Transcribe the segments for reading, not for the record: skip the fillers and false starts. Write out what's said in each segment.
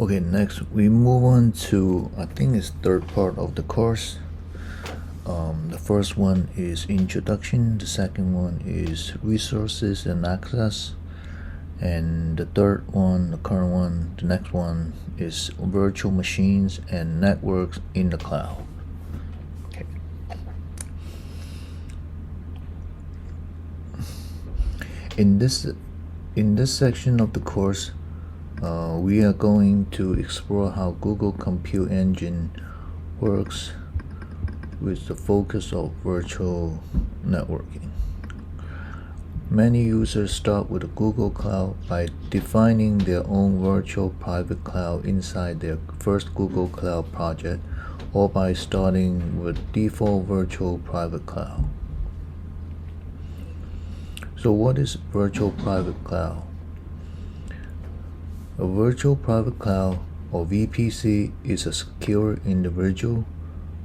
Okay, next we move on to, I think it's third part of the course. The first one is introduction, the second one is resources and access, and the third one, the current one, the next one is virtual machines and networks in the cloud. Okay. In this section of the course, we are going to explore how Google Compute Engine works with the focus of virtual networking. Many users start with the Google Cloud by defining their own virtual private cloud inside their first Google Cloud project, or by starting with default virtual private cloud. So what is virtual private cloud? A virtual private cloud, or VPC, is a secure individual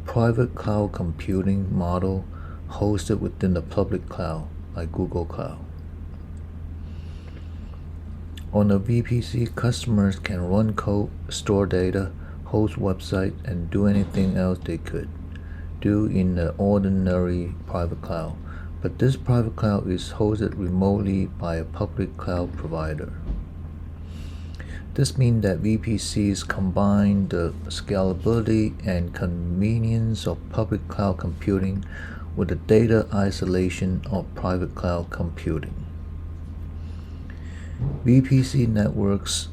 private cloud computing model hosted within the public cloud like Google Cloud. On a VPC, customers can run code, store data, host websites, and do anything else they could do in the ordinary private cloud. But this private cloud is hosted remotely by a public cloud provider. This means that VPCs combine the scalability and convenience of public cloud computing with the data isolation of private cloud computing. VPC networks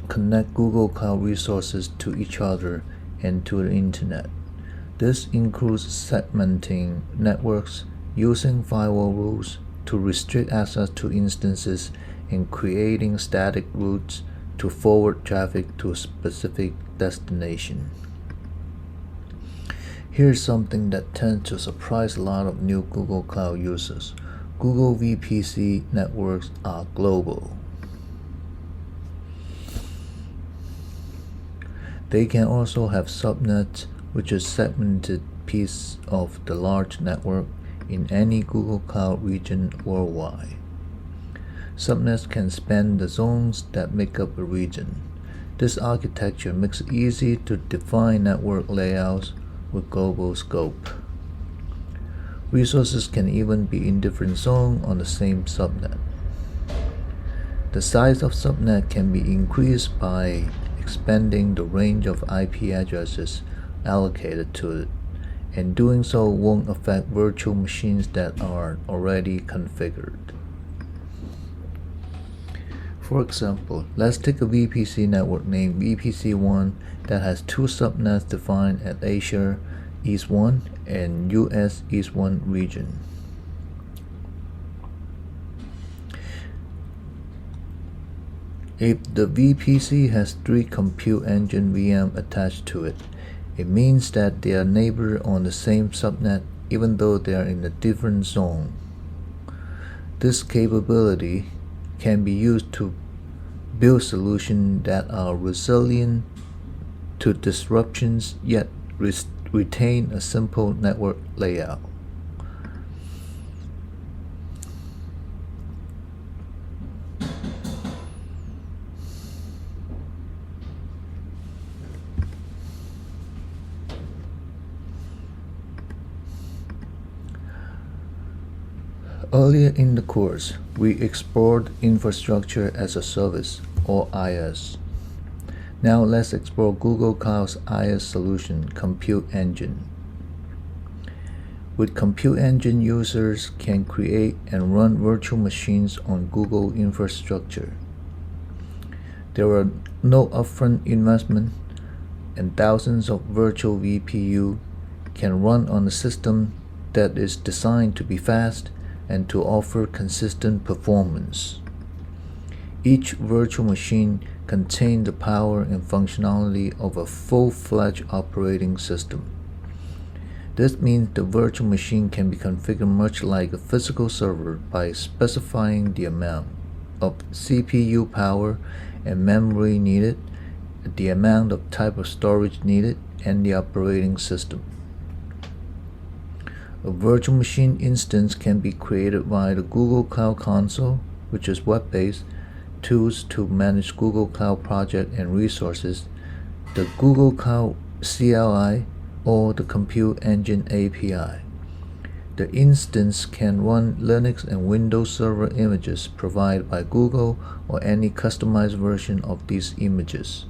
connect Google Cloud resources to each other and to the Internet. This includes segmenting networks, using firewall rules to restrict access to instances, and creating static routes to forward traffic to a specific destination. Here's something that tends to surprise a lot of new Google Cloud users. Google VPC networks are global. They can also have subnets, which is segmented piece of the large network in any Google Cloud region worldwide. Subnets can span the zones that make up a region. This architecture makes it easy to define network layouts with global scope. Resources can even be in different zones on the same subnet. The size of subnet can be increased by expanding the range of IP addresses allocated to it, and doing so won't affect virtual machines that are already configured. For example, let's take a VPC network named VPC1 that has two subnets defined at Asia East 1 and US East 1 region. If the VPC has three compute engine VM attached to it, it means that they are neighbors on the same subnet even though they are in a different zone. This capability can be used to build solutions that are resilient to disruptions yet retain a simple network layout. Earlier in the course, we explored infrastructure as a service, or IaaS. Now let's explore Google Cloud's IaaS solution, Compute Engine. With Compute Engine, users can create and run virtual machines on Google infrastructure. There are no upfront investment, and thousands of virtual VPU can run on a system that is designed to be fast and to offer consistent performance. Each virtual machine contains the power and functionality of a full-fledged operating system. This means the virtual machine can be configured much like a physical server by specifying the amount of CPU power and memory needed, the amount of type of storage needed, and the operating system. A virtual machine instance can be created via the Google Cloud Console, which is web-based, tools to manage Google Cloud project and resources, the Google Cloud CLI, or the Compute Engine API. The instance can run Linux and Windows Server images provided by Google or any customized version of these images.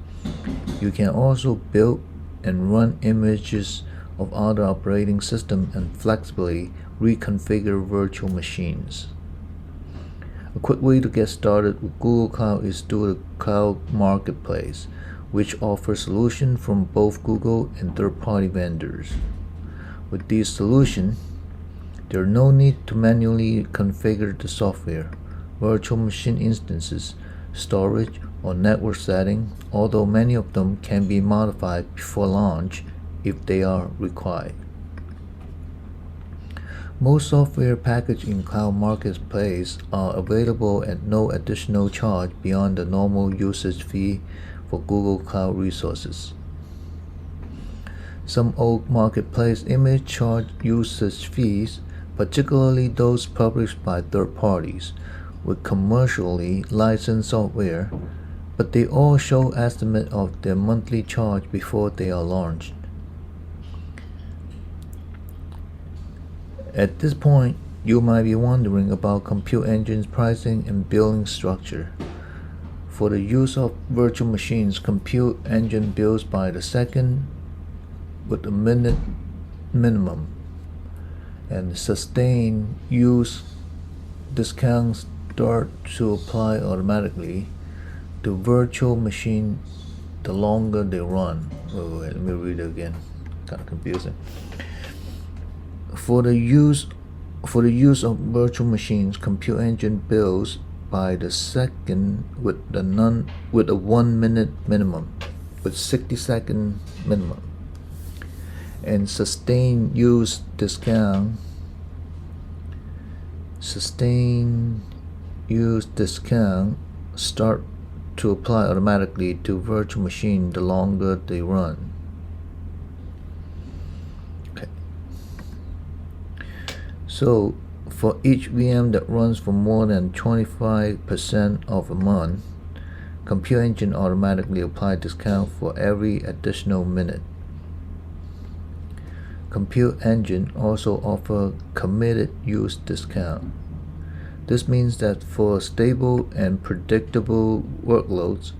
You can also build and run images of other operating systems and flexibly reconfigure virtual machines. A quick way to get started with Google Cloud is through the Cloud Marketplace, which offers solutions from both Google and third-party vendors. With these solutions, there is no need to manually configure the software, virtual machine instances, storage, or network settings, although many of them can be modified before launch if they are required. Most software packages in Cloud Marketplace are available at no additional charge beyond the normal usage fee for Google Cloud resources. Some old marketplace images charge usage fees, particularly those published by third parties with commercially licensed software, but they all show estimate of their monthly charge before they are launched. At this point, you might be wondering about Compute Engine's pricing and billing structure. For the use of virtual machines, Compute Engine bills by the second with a minute minimum, and sustained use discounts start to apply automatically to virtual machine the longer they run. Wait, let me read it again. Kind of confusing. For the use of virtual machines, Compute Engine bills by the second with a 1 minute minimum, with 60-second minimum, and sustained use discount start to apply automatically to virtual machine the longer they run. Okay. So for each VM that runs for more than 25% of a month, Compute Engine automatically applies discount for every additional minute. Compute Engine also offers committed use discount. This means that for stable and predictable workloads,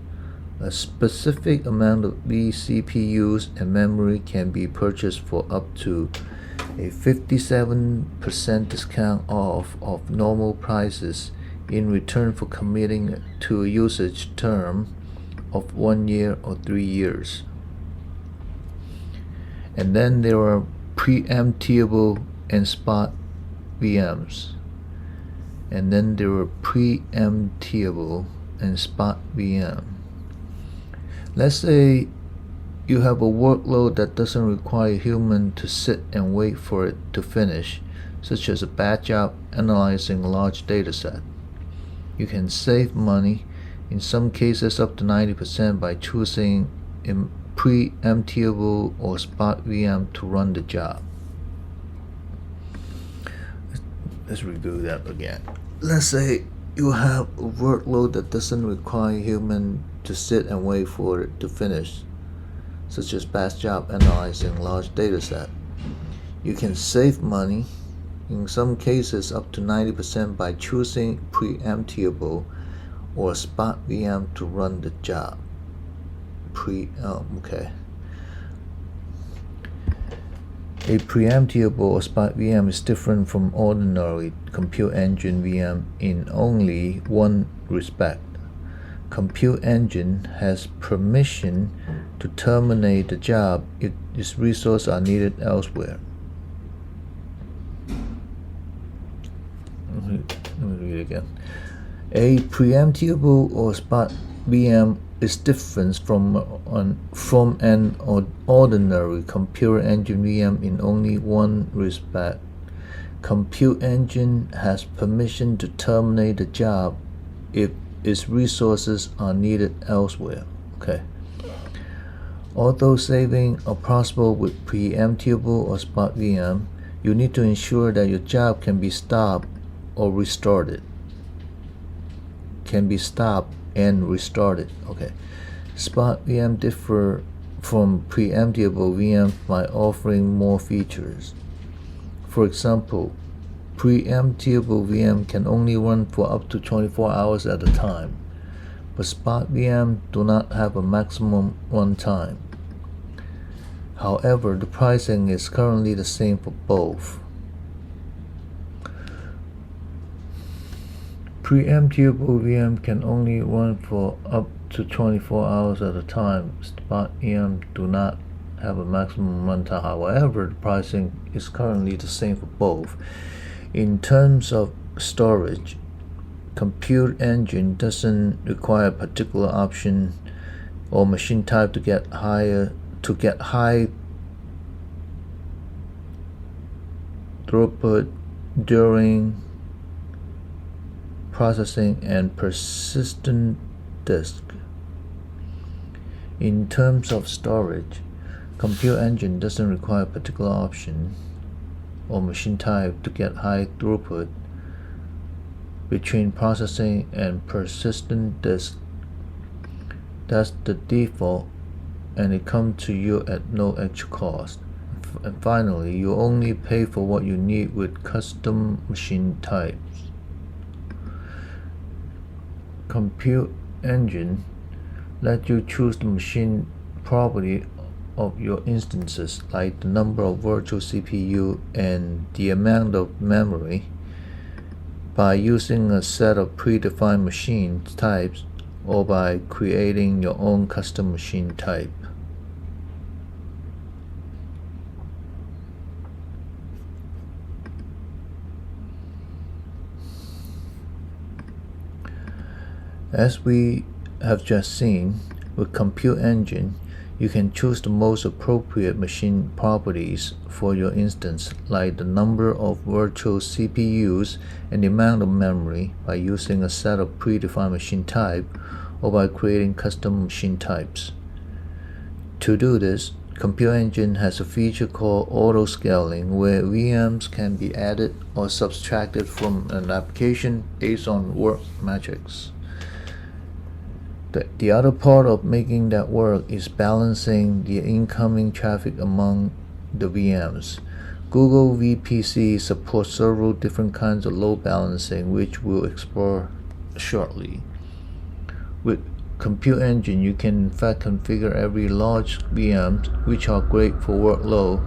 a specific amount of vCPUs and memory can be purchased for up to a 57% discount off of normal prices in return for committing to a usage term of 1 year or 3 years. And then there are preemptible and spot VMs. And then there are preemptible and spot VM. Let's say you have a workload that doesn't require a human to sit and wait for it to finish, such as a batch job analyzing a large data set. You can save money, in some cases up to 90%, by choosing a preemptible or spot VM to run the job. Let's review that again. Let's say you have a workload that doesn't require a human to sit and wait for it to finish, such as batch job analyzing large data set. You can save money, in some cases up to 90%, by choosing preemptible or spot VM to run the job. A preemptible or spot VM is different from ordinary Compute Engine VM in only one respect. Compute Engine has permission to terminate the job if its resources are needed elsewhere. Let me read it again. A preemptible or spot VM is different from an ordinary Compute Engine VM in only one respect. Compute Engine has permission to terminate the job if its resources are needed elsewhere. Okay. Although savings are possible with preemptible or spot VM, you need to ensure that your job can be stopped or restarted. and restart it. Okay. Spot VM differ from preemptible VM by offering more features. For example, preemptible VM can only run for up to 24 hours at a time, but spot VM do not have a maximum runtime. However, the pricing is currently the same for both. Preemptible VM can only run for up to 24 hours at a time. Spot VM do not have a maximum runtime. However, the pricing is currently the same for both. In terms of storage, Compute Engine doesn't require a particular option or machine type to get high throughput during processing and persistent disk. In terms of storage, Compute Engine doesn't require a particular option or machine type to get high throughput between processing and persistent disk. That's the default, and it comes to you at no extra cost. And finally, you only pay for what you need with custom machine types. Compute Engine lets you choose the machine property of your instances, like the number of virtual CPU and the amount of memory, by using a set of predefined machine types or by creating your own custom machine type. As we have just seen, with Compute Engine, you can choose the most appropriate machine properties for your instance, like the number of virtual CPUs and the amount of memory, by using a set of predefined machine type or by creating custom machine types. To do this, Compute Engine has a feature called auto scaling, where VMs can be added or subtracted from an application based on work metrics. The other part of making that work is balancing the incoming traffic among the VMs. Google VPC supports several different kinds of load balancing, which we'll explore shortly. With Compute Engine, you can in fact configure every large VM, which are great for workload,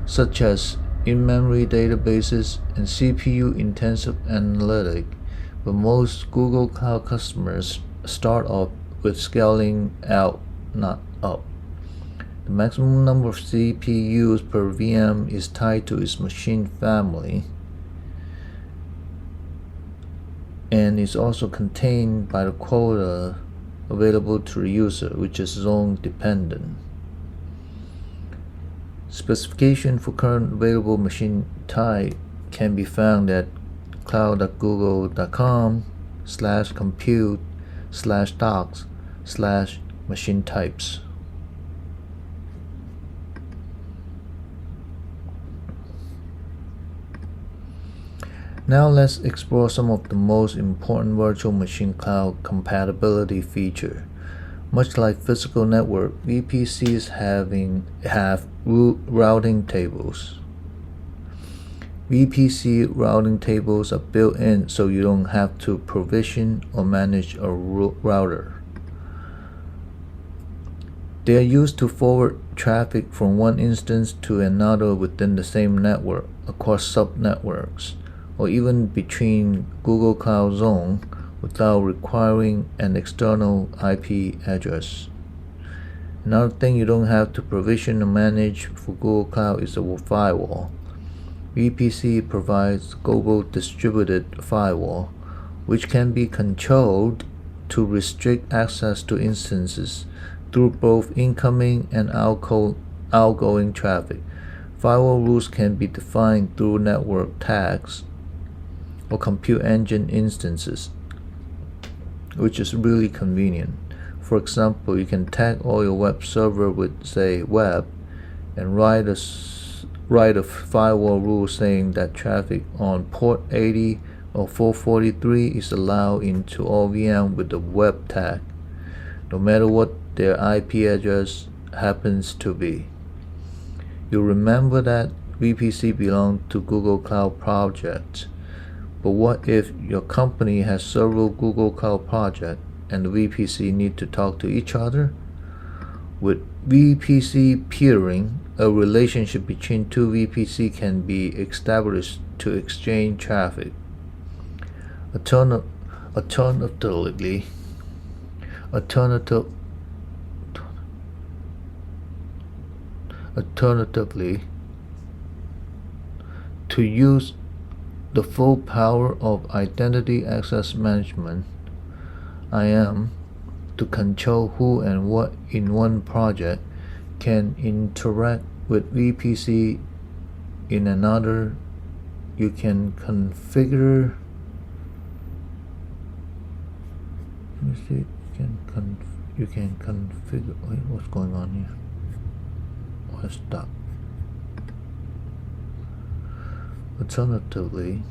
such as in-memory databases and CPU-intensive analytic, but most Google Cloud customers start off with scaling out, not up. The maximum number of CPUs per VM is tied to its machine family and is also contained by the quota available to the user, which is zone dependent. Specification for current available machine type can be found at cloud.google.com/compute/docs/machine types. Now let's explore some of the most important virtual machine cloud compatibility feature. Much like physical network, VPCs have routing tables. VPC routing tables are built in so you don't have to provision or manage a router. They are used to forward traffic from one instance to another within the same network, across subnetworks, or even between Google Cloud Zone without requiring an external IP address. Another thing you don't have to provision or manage for Google Cloud is a firewall. VPC provides global distributed firewall, which can be controlled to restrict access to instances through both incoming and outgoing traffic. Firewall rules can be defined through network tags or Compute Engine instances, which is really convenient. For example, you can tag all your web server with, say, web, and write a firewall rule saying that traffic on port 80 or 443 is allowed into all VM with the web tag, no matter what their IP address happens to be. You remember that VPC belongs to Google Cloud projects, but what if your company has several Google Cloud projects and the VPC need to talk to each other? With VPC peering, a relationship between two VPC can be established to exchange traffic. Alternatively, to use the full power of identity access management, IAM, to control who and what in one project can interact with VPC in another. You can configure you can configure what's going on here? Let's stop. Alternatively,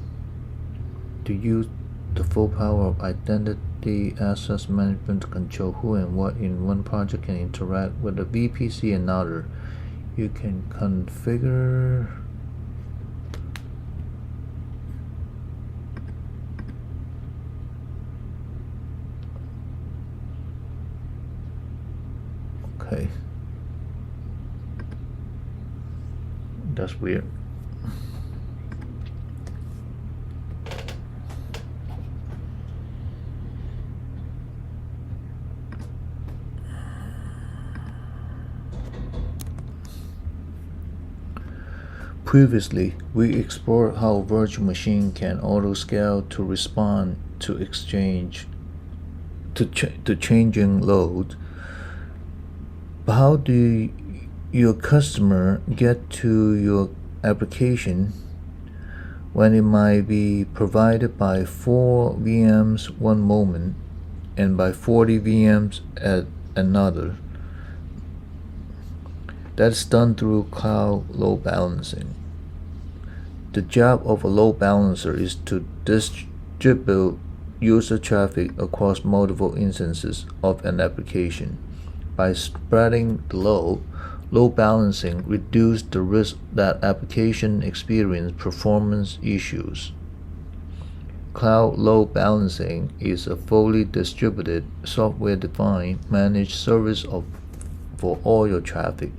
to use the full power of identity access management to control who and what in one project can interact with a VPC and another, you can configure okay, that's weird. Previously, we explored how virtual machine can auto-scale to respond to changing load. But how do your customer get to your application when it might be provided by 4 VMs one moment and by 40 VMs at another? That's done through cloud load balancing. The job of a load balancer is to distribute user traffic across multiple instances of an application. By spreading the load balancing reduces the risk that application experience performance issues. Cloud load balancing is a fully distributed, software-defined managed service for all your traffic.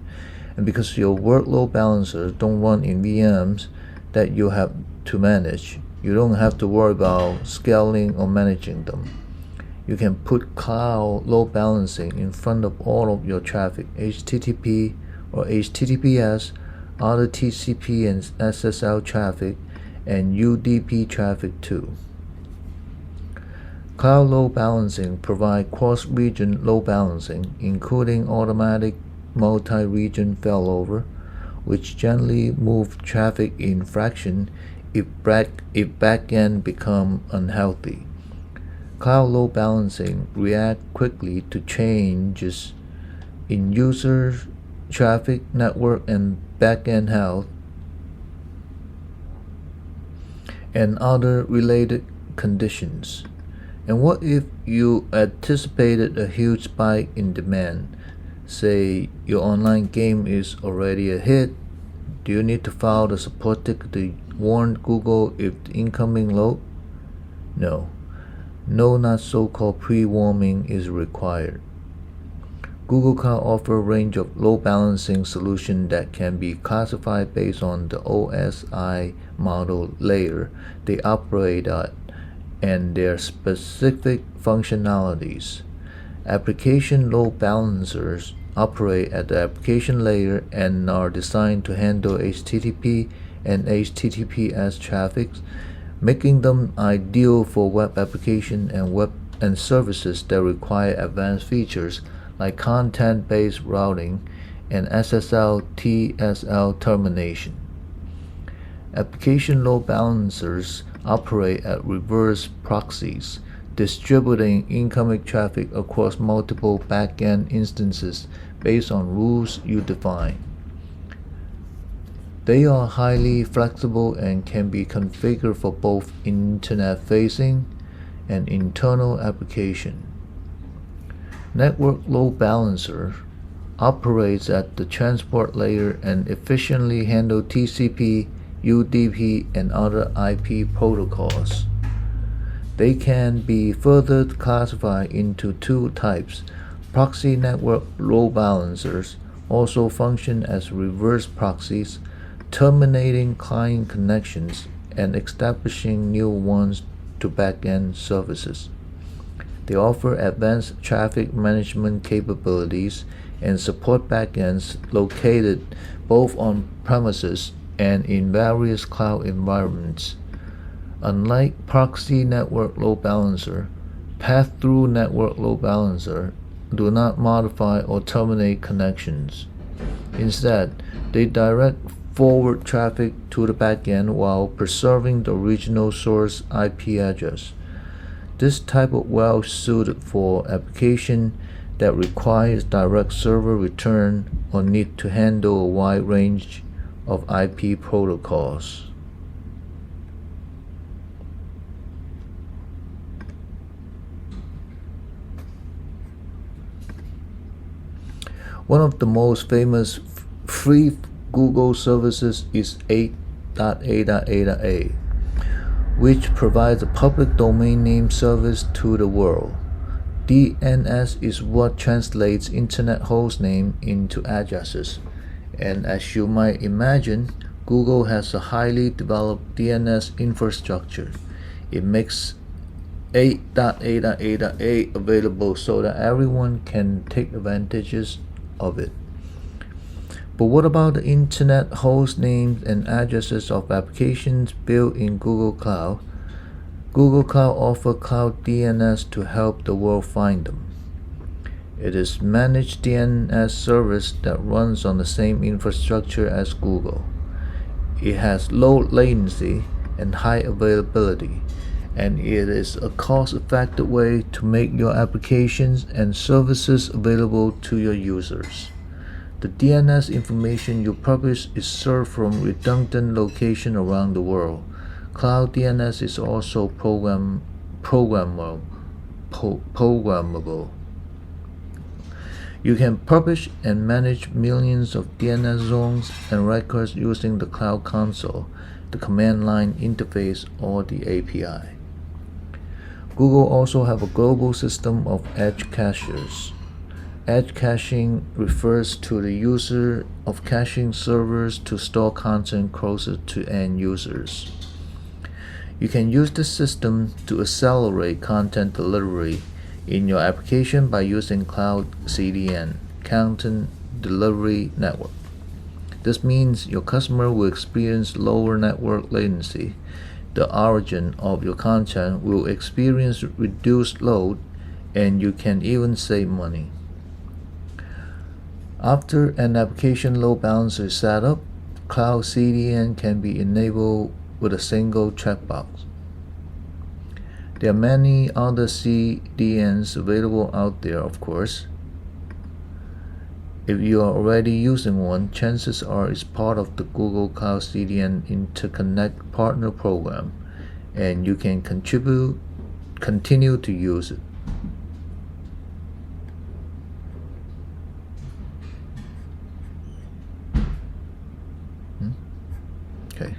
And because your workload balancers don't run in VMs that you have to manage, you don't have to worry about scaling or managing them. You can put cloud load balancing in front of all of your traffic, HTTP or HTTPS, other TCP and SSL traffic, and UDP traffic too. Cloud load balancing provides cross-region load balancing, including automatic multi-region failover, which generally move traffic in fraction if backend become unhealthy. Cloud load balancing react quickly to changes in user traffic, network, and backend health, and other related conditions. And what if you anticipated a huge spike in demand? Say your online game is already a hit. Do you need to file the support ticket to warn Google if the incoming load? No, not so-called pre-warning is required. Google Cloud offers a range of load balancing solutions that can be classified based on the OSI model layer they operate at and their specific functionalities. Application load balancers operate at the application layer and are designed to handle HTTP and HTTPS traffic, making them ideal for web applications and services that require advanced features like content-based routing and SSL TSL termination. Application load balancers operate at reverse proxies, distributing incoming traffic across multiple backend instances based on rules you define. They are highly flexible and can be configured for both internet-facing and internal application. Network load balancer operates at the transport layer and efficiently handles TCP, UDP, and other IP protocols. They can be further classified into two types. Proxy network load balancers also function as reverse proxies, terminating client connections and establishing new ones to back-end services. They offer advanced traffic management capabilities and support backends located both on premises and in various cloud environments. Unlike proxy network load balancer, pass-through network load balancer do not modify or terminate connections. Instead, they direct forward traffic to the backend while preserving the original source IP address. This type of well suited for application that requires direct server return or need to handle a wide range of IP protocols. One of the most famous free Google services is 8.8.8.a, which provides a public domain name service to the world. DNS is what translates internet host name into addresses, and as you might imagine, Google has a highly developed DNS infrastructure. It makes 8.8.8.a available so that everyone can take advantages of it. But what about the internet host names and addresses of applications built in Google Cloud? Google Cloud offers Cloud DNS to help the world find them. It is managed DNS service that runs on the same infrastructure as Google. It has low latency and high availability, and it is a cost-effective way to make your applications and services available to your users. The DNS information you publish is served from redundant locations around the world. Cloud DNS is also programmable. You can publish and manage millions of DNS zones and records using the Cloud Console, the command line interface, or the API. Google also have a global system of edge cachers. Edge caching refers to the use of caching servers to store content closer to end users. You can use this system to accelerate content delivery in your application by using Cloud CDN, Content Delivery Network. This means your customer will experience lower network latency. The origin of your content will experience reduced load, and you can even save money. After an application load balancer is set up, Cloud CDN can be enabled with a single checkbox. There are many other CDNs available out there, of course. If you are already using one, chances are it's part of the Google Cloud CDN Interconnect Partner Program, and you can continue to use it. Okay.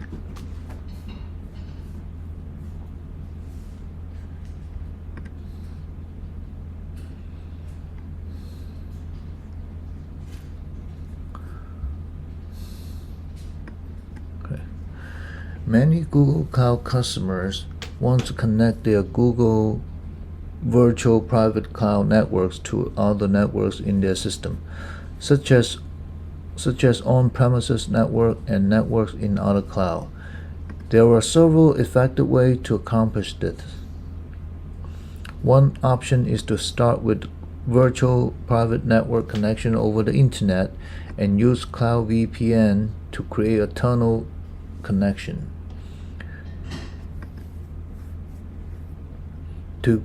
Many Google Cloud customers want to connect their Google virtual private cloud networks to other networks in their system, such as on-premises network and networks in other cloud. There are several effective ways to accomplish this. One option is to start with virtual private network connection over the internet and use Cloud VPN to create a tunnel connection. To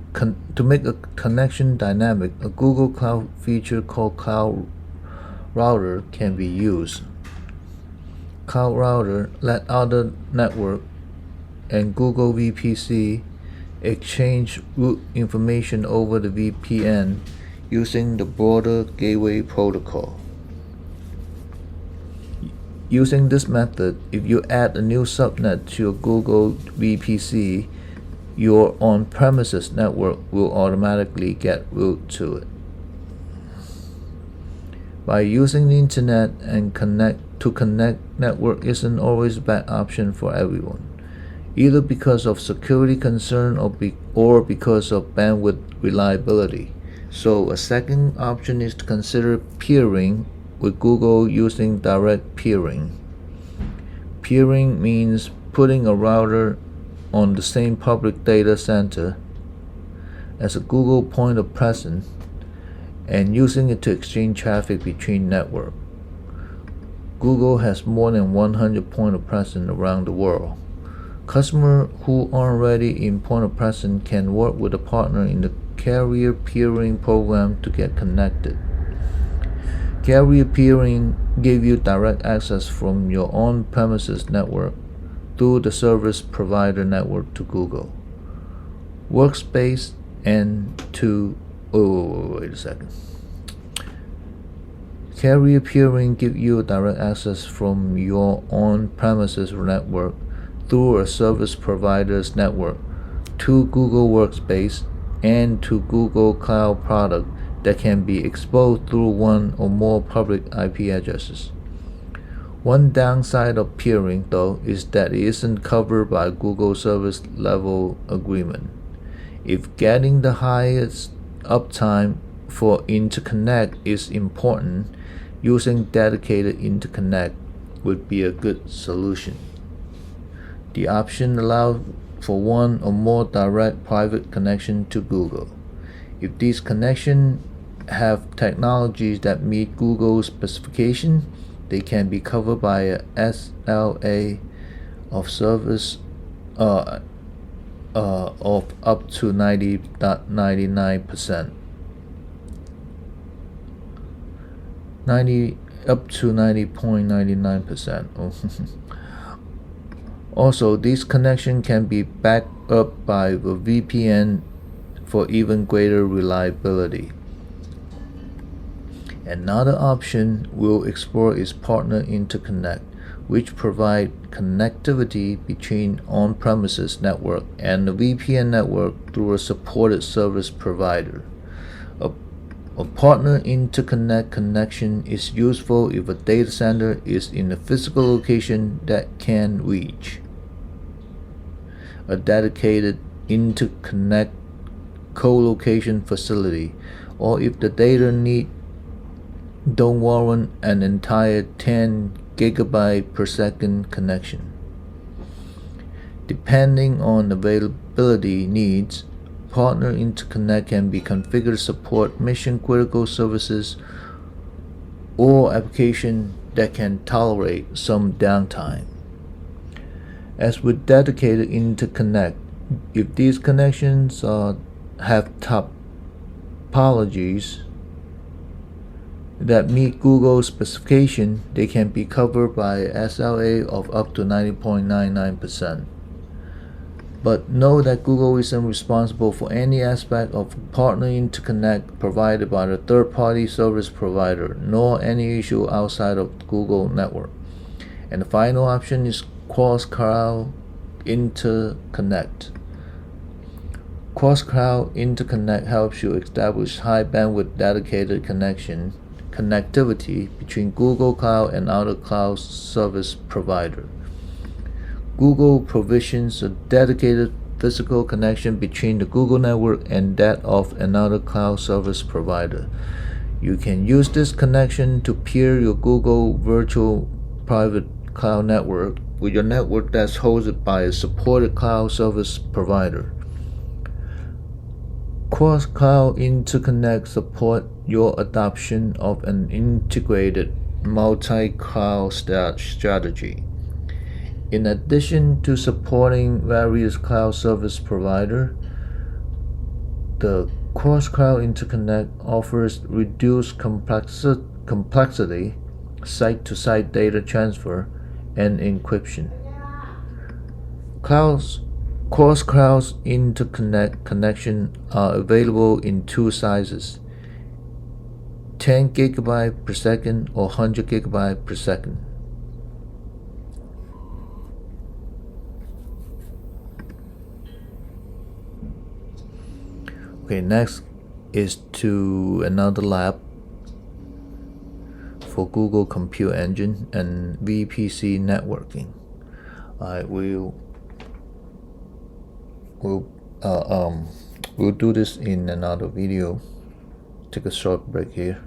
make a connection dynamic, a Google Cloud feature called Cloud Router can be used. cloud router let other network and Google VPC exchange route information over the VPN using the broader gateway protocol. Using this method, if you add a new subnet to your Google VPC, your on-premises network will automatically get route to it. By using the internet and connect network isn't always a bad option for everyone, either because of security concern or because of bandwidth reliability. So a second option is to consider peering with Google using direct peering. Peering means putting a router on the same public data center as a Google point of presence and using it to exchange traffic between networks. Google has more than 100 point of presence around the world. Customers who aren't already in point of presence can work with a partner in the carrier peering program to get connected. Carrier peering gives you direct access from your on-premises network through the service provider network to Google Workspace and to Carrier peering gives you direct access from your on-premises network through a service provider's network to Google Workspace and to Google Cloud product that can be exposed through one or more public IP addresses. One downside of peering, though, is that it isn't covered by Google service level agreement. If getting the highest uptime for interconnect is important, using dedicated interconnect would be a good solution. The option allows for one or more direct private connection to Google. If these connections have technologies that meet Google's specification, they can be covered by a SLA of service of up to 99%. Up to 90.99%. Also, these connections can be backed up by a VPN for even greater reliability. Another option we'll explore is Partner Interconnect, which provide connectivity between on-premises network and the VPN network through a supported service provider. A partner interconnect connection is useful if a data center is in a physical location that can reach a dedicated interconnect co-location facility, or if the data need don't warrant an entire 10 gigabyte per second connection. Depending on availability needs, Partner Interconnect can be configured to support mission-critical services or applications that can tolerate some downtime. As with dedicated interconnect, if these connections have topologies that meet Google's specification, they can be covered by SLA of up to 90.99%. But know that Google isn't responsible for any aspect of Partner Interconnect provided by the third-party service provider, nor any issue outside of the Google network. And the final option is Cross-Cloud Interconnect. Cross-Cloud Interconnect helps you establish high-bandwidth dedicated connectivity between Google Cloud and other cloud service providers. Google provisions a dedicated physical connection between the Google network and that of another cloud service provider. You can use this connection to peer your Google virtual private cloud network with your network that's hosted by a supported cloud service provider. Cross-Cloud Interconnect support your adoption of an integrated multi-cloud strategy. In addition to supporting various cloud service providers, the Cross-Cloud Interconnect offers reduced complexity, site-to-site data transfer, and encryption. Cross-cloud interconnect connection are available in two sizes: 10 GB per second or 100 GB per second. Okay, next is to another lab for Google Compute Engine and VPC networking. We'll do this in another video. Take a short break here.